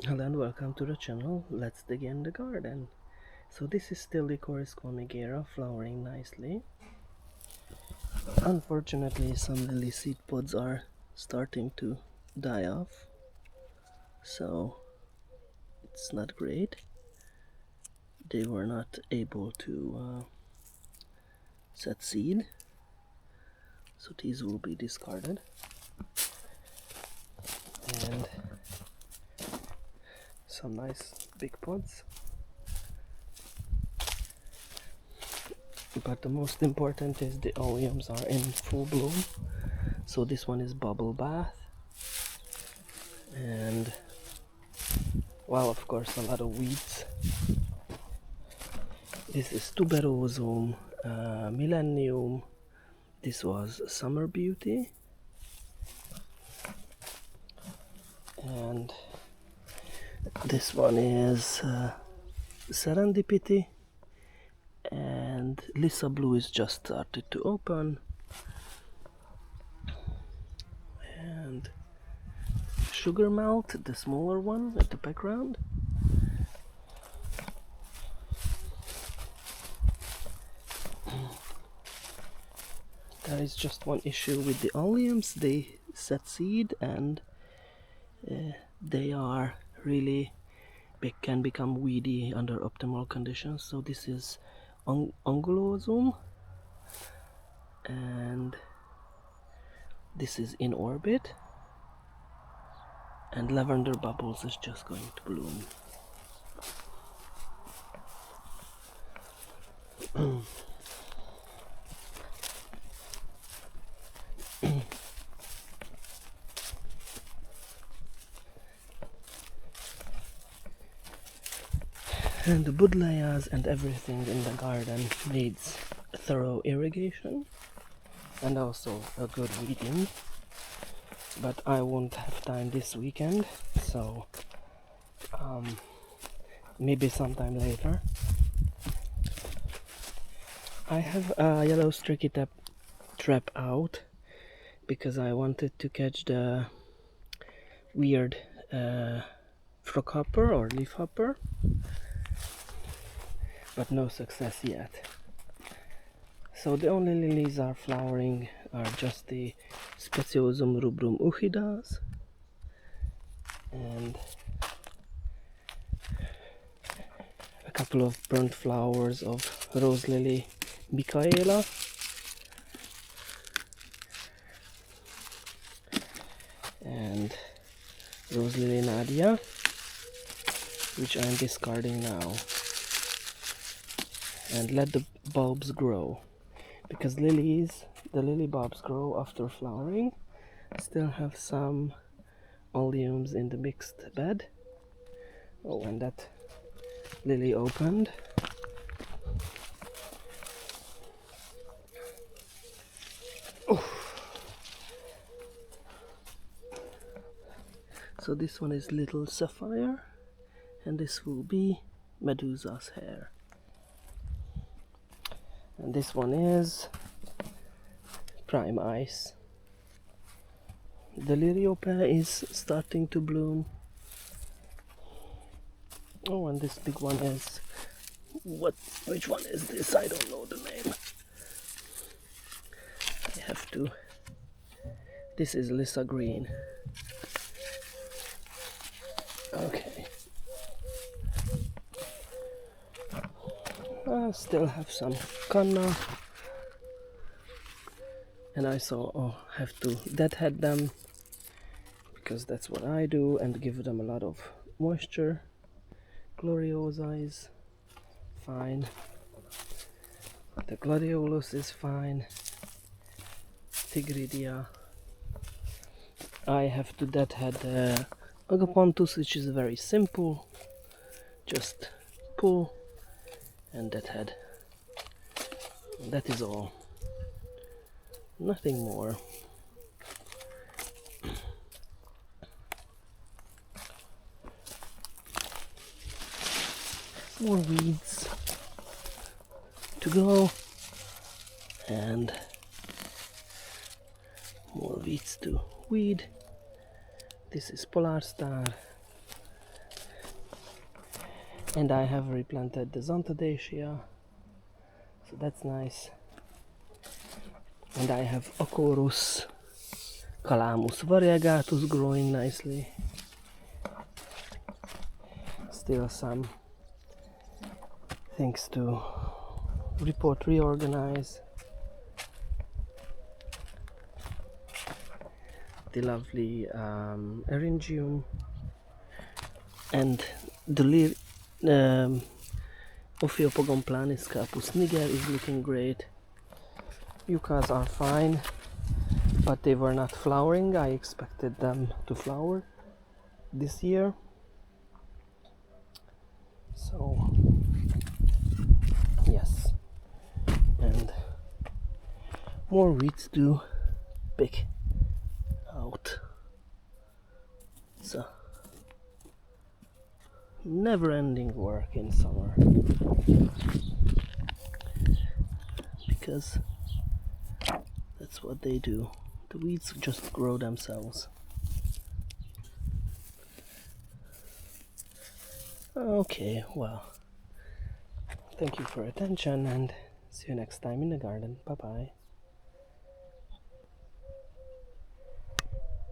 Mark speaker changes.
Speaker 1: Hello and welcome to the channel. Let's dig in the garden. So this is still Lycoris conigera flowering nicely. Unfortunately, some lily seed pods are starting to die off, so it's not great. They were not able to set seed, so these will be discarded. And some nice big pods. But the most important is the alliums are in full bloom. So this one is bubble bath, and well, of course, a lot of weeds. This is tuberosum, millennium. This was summer beauty, and this one is serendipity, and Lisa Blue is just started to open, and sugar melt, the smaller one at the background. There is just one issue with the alliums. They set seed and they are really can become weedy under optimal conditions. So this is angulosum, and this is in orbit, and lavender bubbles is just going to bloom. And the budleias and everything in the garden needs thorough irrigation and also a good weeding, but I won't have time this weekend, so maybe sometime later. I have a yellow streaky trap out because I wanted to catch the weird froghopper or leafhopper, but no success yet. So the only lilies are flowering are just the Speciosum rubrum uchidas and a couple of burnt flowers of rose lily Michaela, and rose lily Nadia, which I'm discarding now, and let the bulbs grow, because the lily bulbs grow after flowering. Still have some alliums in the mixed bed. Oh, and that lily opened. So this one is Little Sapphire, and this will be Medusa's hair. And this one is Prime Ice. The Liriope is starting to bloom. Oh, and this big one is... which one is this? I don't know the name. I have to... This is Lissa Green. Okay. I still have some canna, and I have to deadhead them because that's what I do, and give them a lot of moisture. Gloriosa is fine. The gladiolus is fine. Tigridia. I have to deadhead Agapanthus, which is very simple. Just pull and deadhead. That is all. Nothing more. More weeds to go, and more weeds to weed. This is Polar Star, And I have replanted the Zonthodacia, so that's nice. And I have Acorus Calamus variegatus growing nicely. Still some things to report, reorganize. The lovely Eryngium and the Ophiopogon planis Capus niger is looking great. Yuccas are fine, but they were not flowering. I expected them to flower this year. So, yes. And more weeds to pick out. So, never-ending work in summer. Because that's what they do. The weeds just grow themselves. Okay, well, thank you for your attention and see you next time in the garden. Bye bye.